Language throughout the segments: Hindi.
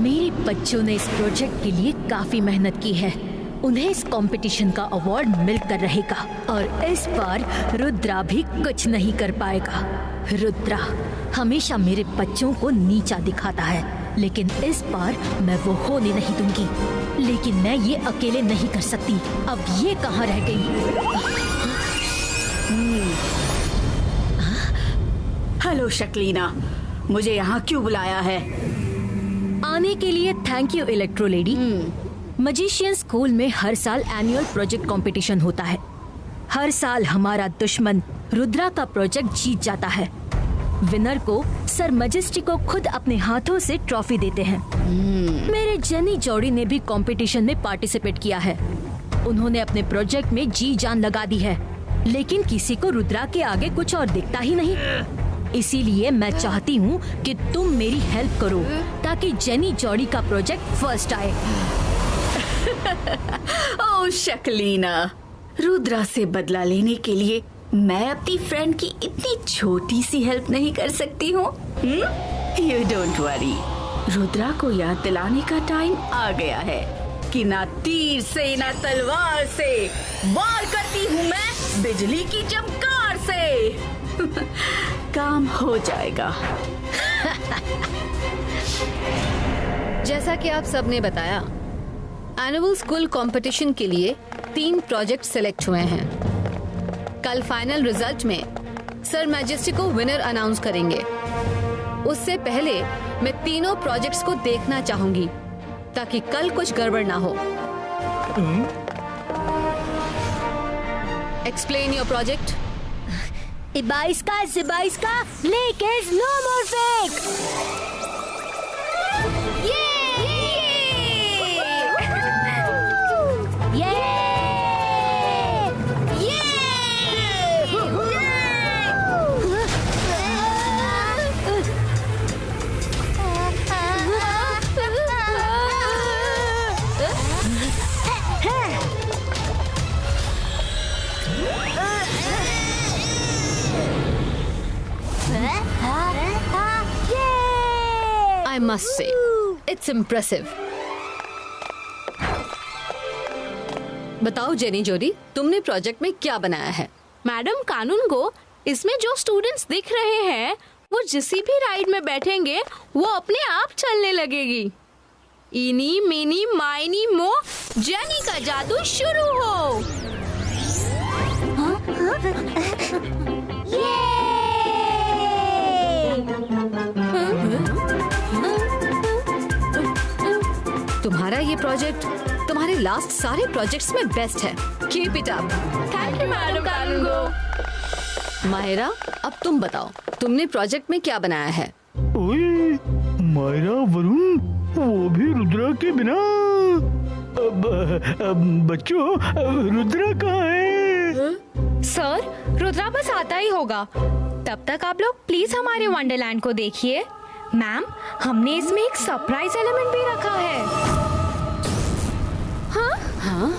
मेरे बच्चों ने इस प्रोजेक्ट के लिए काफी मेहनत की है। उन्हें इस कंपटीशन का अवार्ड मिलकर रहेगा और इस बार रुद्रा भी कुछ नहीं कर पाएगा। रुद्रा हमेशा मेरे बच्चों को नीचा दिखाता है, लेकिन इस बार मैं वो होने नहीं दूंगी। लेकिन मैं ये अकेले नहीं कर सकती। अब ये कहाँ रह गई? हेलो शक्लीना, मुझे यहाँ क्यों बुलाया है? आने के लिए thank you electro lady. Magician school में हर साल एनुअल प्रोजेक्ट कंपटीशन होता है। हर साल हमारा दुश्मन रुद्रा का प्रोजेक्ट जीत जाता है। विनर को सर मजेस्टी को खुद अपने हाथों से ट्रॉफी देते हैं। मेरे जेनी जोड़ी ने भी कंपटीशन में पार्टिसिपेट किया है। उन्होंने अपने प्रोजेक्ट में जी जान लगा दी है, लेकिन किसी को रुद्रा के आगे कुछ और दिखता ही नहीं। इसीलिए मैं चाहती हूँ कि तुम मेरी हेल्प करो ताकि जेनी जोड़ी का प्रोजेक्ट फर्स्ट आए। ओह शक्लीना, रुद्रा से बदला लेने के लिए मैं अपनी फ्रेंड की इतनी छोटी सी हेल्प नहीं कर सकती हूँ? यू डोंट वरी, रुद्रा को याद दिलाने का टाइम आ गया है कि ना तीर से ना तलवार से वार करती हूँ मैं बिजली की चमकार से। काम हो जाएगा। जैसा कि आप सबने बताया, एनुअल स्कूल कंपटीशन के लिए 3 प्रोजेक्ट सिलेक्ट हुए हैं। कल फाइनल रिजल्ट में सर मैजेस्टी को विनर अनाउंस करेंगे। उससे पहले मैं तीनों प्रोजेक्ट्स को देखना चाहूंगी ताकि कल कुछ गड़बड़ ना हो। Explain your project. इबाइस्का ज़िबाइस्का लेकिन no more fake. I must say, it's impressive. बताओ जेनी जोरी, तुमने प्रोजेक्ट में क्या बनाया है? मैडम कानून को इसमें जो स्टूडेंट्स दिख रहे हैं वो जिस भी राइड में बैठेंगे वो अपने आप चलने लगेगी। इनी मिनी माइनी मो, जेनी का जादू शुरू हो। तुम्हारा ये प्रोजेक्ट तुम्हारे लास्ट सारे प्रोजेक्ट्स में बेस्ट है। Keep it up. Thank you madam कानून। माहिरा, अब तुम बताओ, तुमने प्रोजेक्ट में क्या बनाया है? ओए, माहिरा वरुण, वो भी रुद्रा के बिना। बच्चों, रुद्रा कहाँ है? सर, रुद्रा बस आता ही होगा। तब तक आप लोग प्लीज हमारे वंडरलैंड को देखिए। मैम, हमने इसमें एक सरप्राइज एलिमेंट भी रखा है। हाँ? हाँ?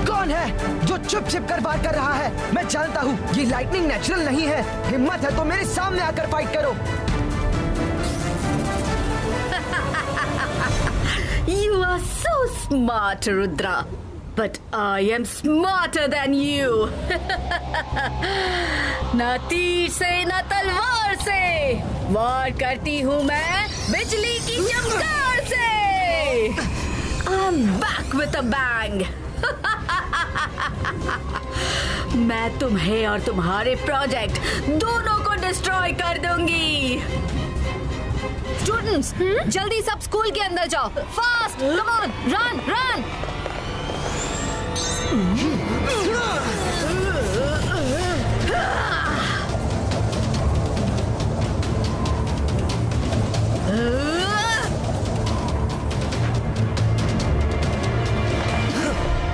कौन है जो चुप छिप कर बात कर रहा है? मैं जानता हूँ ये लाइटनिंग नेचुरल नहीं है। हिम्मत है तो मेरे सामने आकर फाइट करो। You are so smart, Rudra, but I am smarter than you. ना तीर से ना तलवार से वार करती हूँ मैं बिजली की चमकार से। I'm back with a bang. मैं तुम्हें और तुम्हारे प्रोजेक्ट दोनों को डिस्ट्रॉय कर दूंगी। स्टूडेंट्स, जल्दी सब स्कूल के अंदर जाओ। Fast, come on, run run.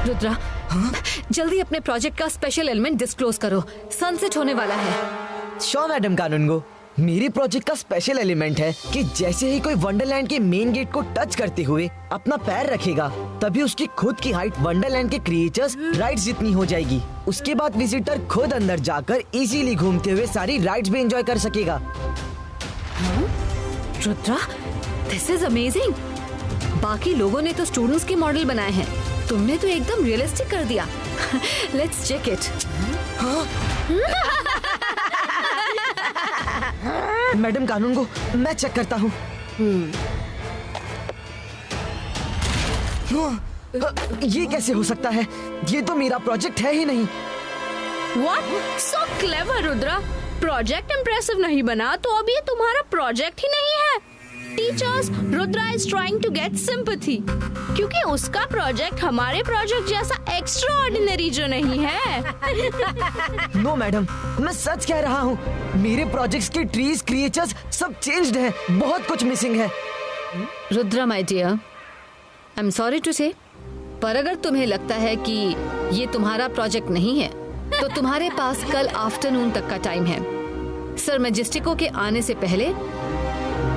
Rudra, जल्दी अपने प्रोजेक्ट का स्पेशल एलिमेंट डिस्क्लोज करो। सनसेट होने वाला है। श्योर मैडम कानून को। मेरे प्रोजेक्ट का स्पेशल एलिमेंट है कि जैसे ही कोई वंडरलैंड के मेन गेट को टच करते हुए अपना पैर रखेगा, तभी उसकी खुद की हाइट वंडरलैंड के क्रिएचर्स राइड्स जितनी हो जाएगी। उसके बाद विजिटर खुद अंदर जाकर इजीली घूमते हुए सारी राइड्स भी एंजॉय कर सकेगा। Rudra, this is amazing. बाकी लोगों ने तो स्टूडेंट्स के मॉडल बनाए हैं, तुमने तो एकदम रियलिस्टिक कर दिया। Let's check it. मैडम कानून को मैं चेक करता हूँ। ये कैसे हो सकता है? ये तो मेरा प्रोजेक्ट है ही नहीं। What? So clever, Rudra. Project impressive नहीं बना तो अब ये तुम्हारा प्रोजेक्ट ही नहीं है। Teachers, Rudra is trying to get sympathy, क्योंकि उसका प्रोजेक्ट हमारे प्रोजेक्ट जैसा एक्स्ट्रा ऑर्डिनरी जो नहीं है। नो मैडम, मैं सच कह रहा हूँ। मेरे प्रोजेक्ट्स के ट्रीज, क्रिएचर्स सब चेंज्ड हैं। बहुत कुछ मिसिंग है। Rudra my dear, I am sorry to say, पर अगर तुम्हें लगता है कि ये तुम्हारा प्रोजेक्ट नहीं है तो तुम्हारे पास कल आफ्टरनून तक का टाइम है। सर मैजेस्टिको के आने से पहले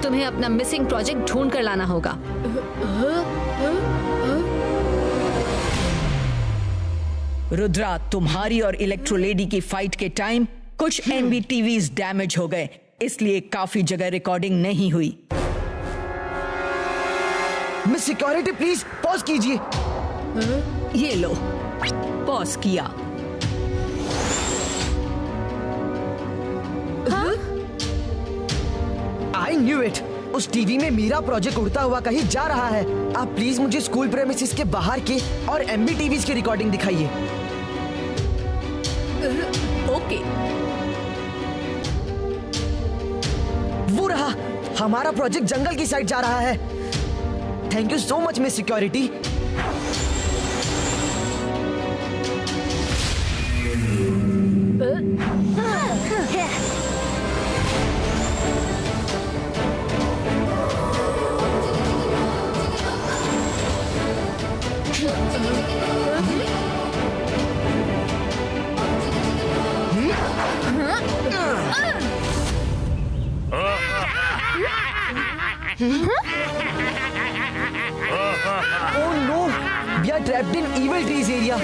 तुम्हें अपना मिसिंग प्रोजेक्ट ढूंढ कर लाना होगा। रुद्रा, तुम्हारी और इलेक्ट्रो लेडी की फाइट के टाइम कुछ NBTVs डैमेज हो गए, इसलिए काफी जगह रिकॉर्डिंग नहीं हुई। मिस सिक्योरिटी प्लीज पॉज कीजिए। ये लो, पॉज किया। I knew it. उस टीवी में मेरा प्रोजेक्ट उड़ता हुआ कहीं जा रहा है। आप प्लीज मुझे स्कूल प्रेमिसेस के बाहर के और MBTVs की रिकॉर्डिंग दिखाइए। ओके। वो रहा, हमारा प्रोजेक्ट जंगल की साइड जा रहा है। Thank you so much miss security. Oh no, we are trapped in evil trees area.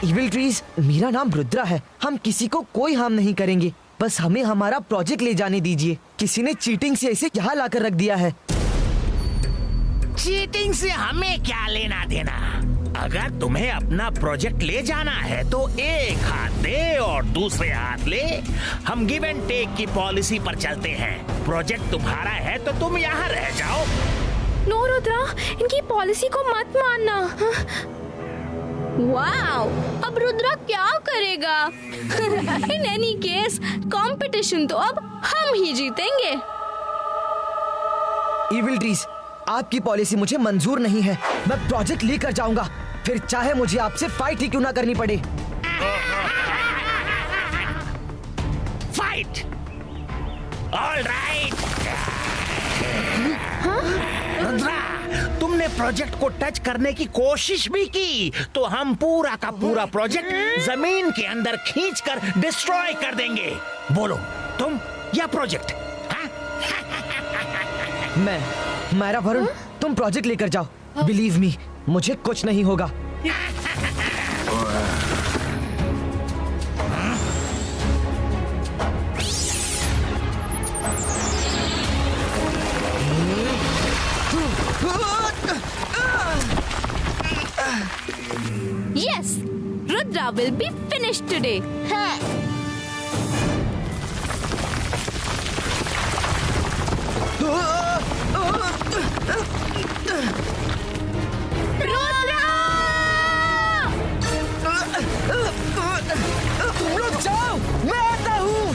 Evil trees, मेरा नाम रुद्रा है। हम किसी को कोई हार्म नहीं करेंगे, बस हमें हमारा प्रोजेक्ट ले जाने दीजिए। किसी ने चीटिंग से इसे यहाँ लाकर रख दिया है। चीटिंग से हमें क्या लेना देना? अगर तुम्हें अपना प्रोजेक्ट ले जाना है तो एक हाथ दे और दूसरे हाथ ले। हम गिव एंड टेक की पॉलिसी पर चलते हैं। प्रोजेक्ट तुम्हारा है तो तुम यहाँ रह जाओ। नो रुद्रा, इनकी पॉलिसी को मत मानना। वाओ, अब रुद्रा क्या करेगा? इन एनी केस कंपटीशन तो अब हम ही जीतेंगे। Evil trees, आपकी पॉलिसी मुझे मंजूर नहीं है। मैं प्रोजेक्ट लेकर जाऊंगा, फिर चाहे मुझे आपसे फाइट ही क्यों ना करनी पड़े। फाइट? ऑलराइट। रुद्रा, तुमने प्रोजेक्ट को टच करने की कोशिश भी की तो हम पूरा का पूरा प्रोजेक्ट जमीन के अंदर खींचकर डिस्ट्रॉय कर देंगे। बोलो, तुम या प्रोजेक्ट? मेरा वरुण, तुम प्रोजेक्ट लेकर जाओ। बिलीव मी, मुझे कुछ नहीं होगा। Yes, Rudra will be finished today. रुक जाओ, मैं आता हूँ।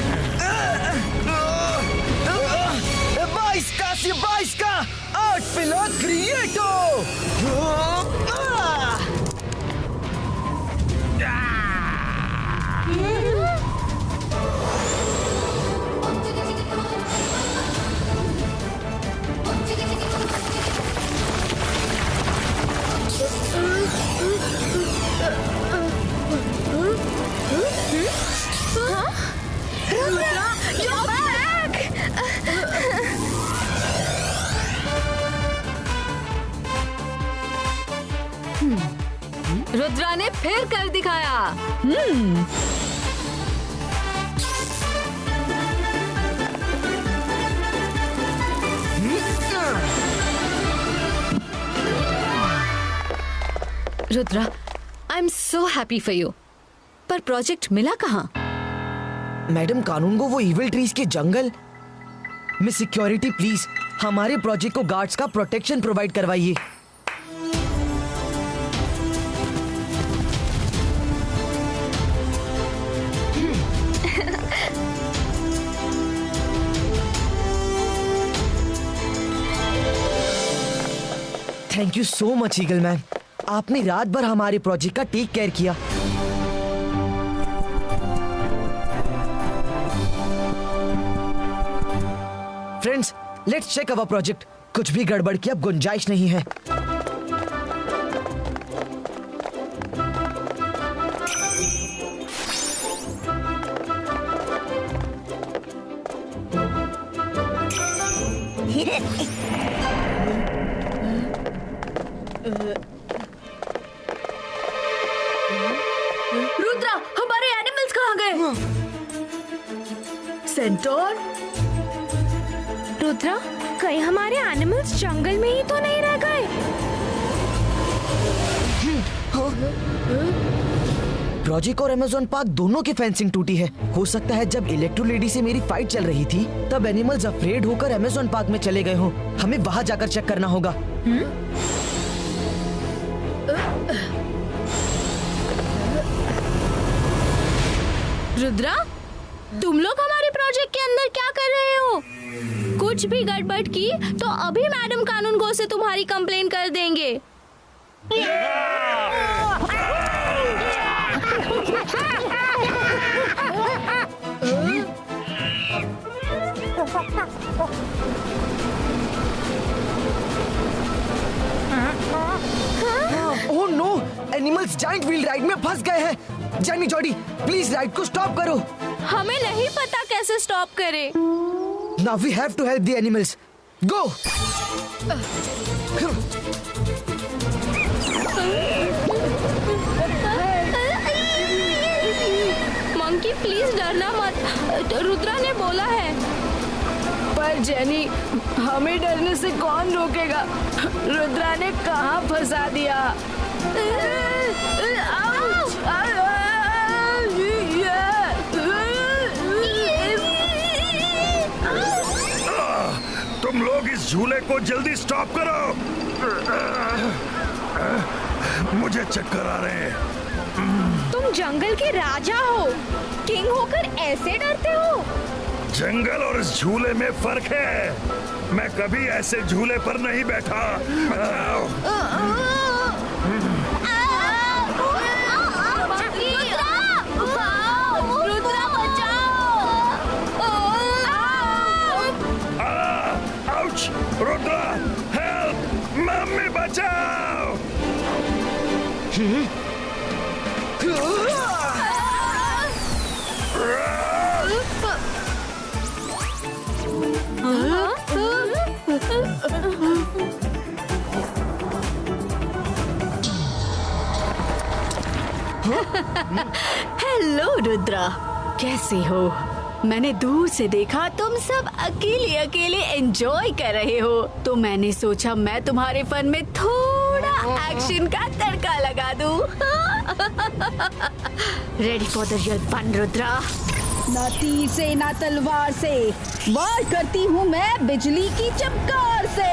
22 का से 22 का 8 पिला क्रिएटो। रुद्रा ने फिर कर दिखाया। Rudra, I am so happy for you. पर प्रोजेक्ट मिला कहाँ? मैडम कानून को वो इविल ट्रीज के जंगल। मिस सिक्योरिटी प्लीज हमारे प्रोजेक्ट को गार्ड्स का प्रोटेक्शन प्रोवाइड करवाइए। Thank you so much Eagle ma'am, आपने रात भर हमारे प्रोजेक्ट का टेक केयर किया। Friends, let's check our project. कुछ भी गड़बड़ की अब गुंजाइश नहीं है। रुद्रा, हमारे एनिमल्स कहाँ गए? सेंटोर? रुद्रा, कहीं हमारे एनिमल्स जंगल में ही तो नहीं रह गए? प्रोजेक्ट और अमेज़न पार्क दोनों की फेंसिंग टूटी है। हो सकता है जब इलेक्ट्रो लेडी से मेरी फाइट चल रही थी तब एनिमल्स अफ्रेड होकर अमेज़न पार्क में चले गए हों। हमें वहां जाकर चेक करना होगा। रुद्रा, तुम लोग हमारे प्रोजेक्ट के अंदर क्या कर रहे हो? कुछ भी गड़बड़ की तो अभी मैडम कानून गो से तुम्हारी कंप्लेन कर देंगे। Oh no, animals giant wheel ride में फंस गए हैं। जैनी जॉडी, प्लीज राइड को स्टॉप करो। हमें नहीं पता कैसे स्टॉप करें। Now we have to help the animals. Go. Monkey please डरना मत, रुद्रा ने बोला है। पर जेनी, हमें डरने से कौन रोकेगा? रुद्रा ने कहाँ फंसा दिया? तुम लोग इस झूले को जल्दी स्टॉप करो। मुझे चक्कर आ रहे हैं। तुम जंगल के राजा हो, किंग होकर ऐसे डरते हो? जंगल और इस झूले में फर्क है। मैं कभी ऐसे झूले पर नहीं बैठा। रुद्रा बचाओ! आउच! रुद्रा, हेल्प! मम्मी बचाओ! हेलो रुद्रा, कैसे हो? मैंने दूर से देखा तुम सब अकेले अकेले एंजॉय कर रहे हो, तो मैंने सोचा मैं तुम्हारे फन में थोड़ा एक्शन का तड़का लगा दूं। Ready for the real fun Rudra? ना तीर से ना तलवार से, वार करती हूँ मैं बिजली की चमकार से।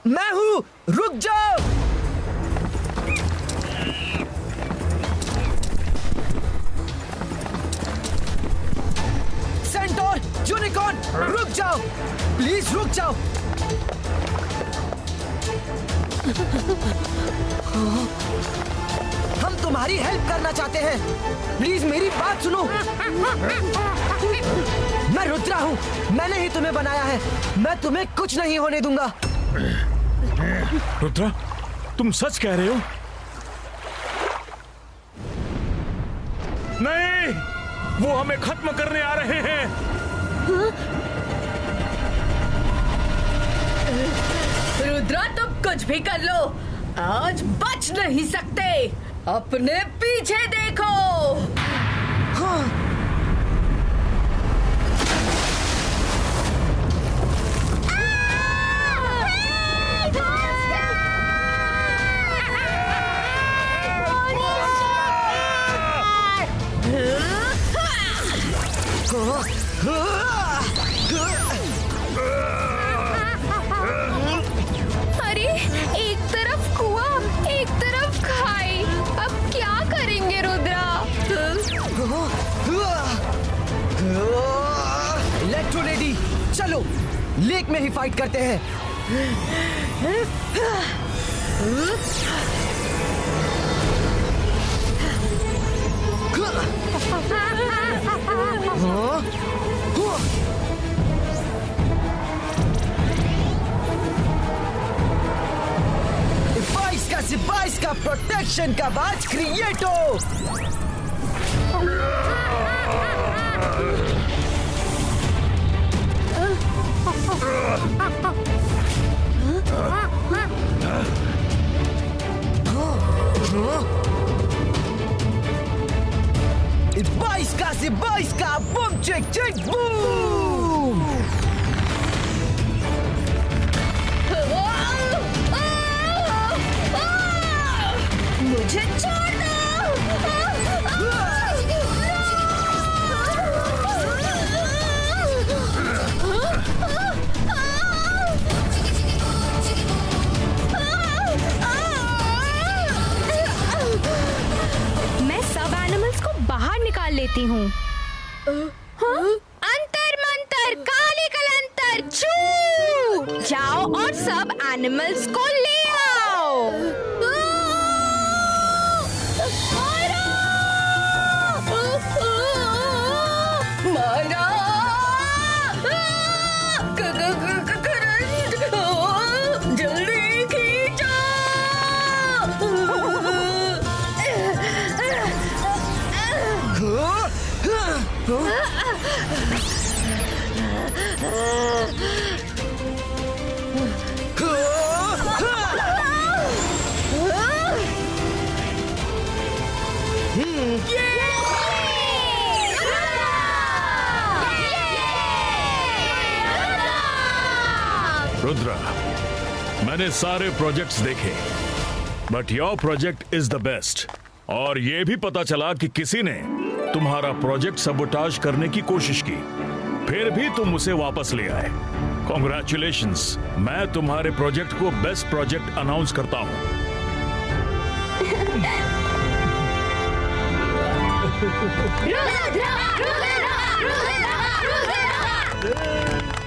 मैं हूँ, रुक जाओ। सेंटोर, यूनिकॉर्न, रुक जाओ, प्लीज रुक जाओ। हम तुम्हारी हेल्प करना चाहते हैं, प्लीज मेरी बात सुनो। मैं रुद्रा हूँ, मैंने ही तुम्हें बनाया है, मैं तुम्हें कुछ नहीं होने दूंगा। रुद्रा, तुम सच कह रहे हो? नहीं, वो हमें खत्म करने आ रहे हैं। रुद्रा, तुम कुछ भी कर लो, आज बच नहीं सकते। अपने पीछे देखो। हाँ। अरे, एक तरफ कुआं, एक तरफ खाई, अब क्या करेंगे रुद्रा? इलेक्ट्रो लेडी, चलो लेक में ही फाइट करते हैं। बाइस का प्रोटेक्शन का बाज क्रिएटो। बाइस का बूम चेक चेक बूम। मुझे छोड़ मैं सब एनिमल्स को बाहर निकाल लेती हूँ। अंतर मंतर काले कलंतर छू, जाओ और सब एनिमल्स को ले आओ। जल्दी खींचो। रुद्रा, मैंने सारे प्रोजेक्ट्स देखे, but your project is the best. और ये भी पता चला कि किसी ने तुम्हारा प्रोजेक्ट सबोटाज करने की कोशिश की, फिर भी तुम उसे वापस ले आए। कॉन्ग्रेचुलेशंस, मैं तुम्हारे प्रोजेक्ट को बेस्ट प्रोजेक्ट अनाउंस करता हूँ। रुद्रा, रुद्रा, रुद्रा, रुद्रा, रुद्रा।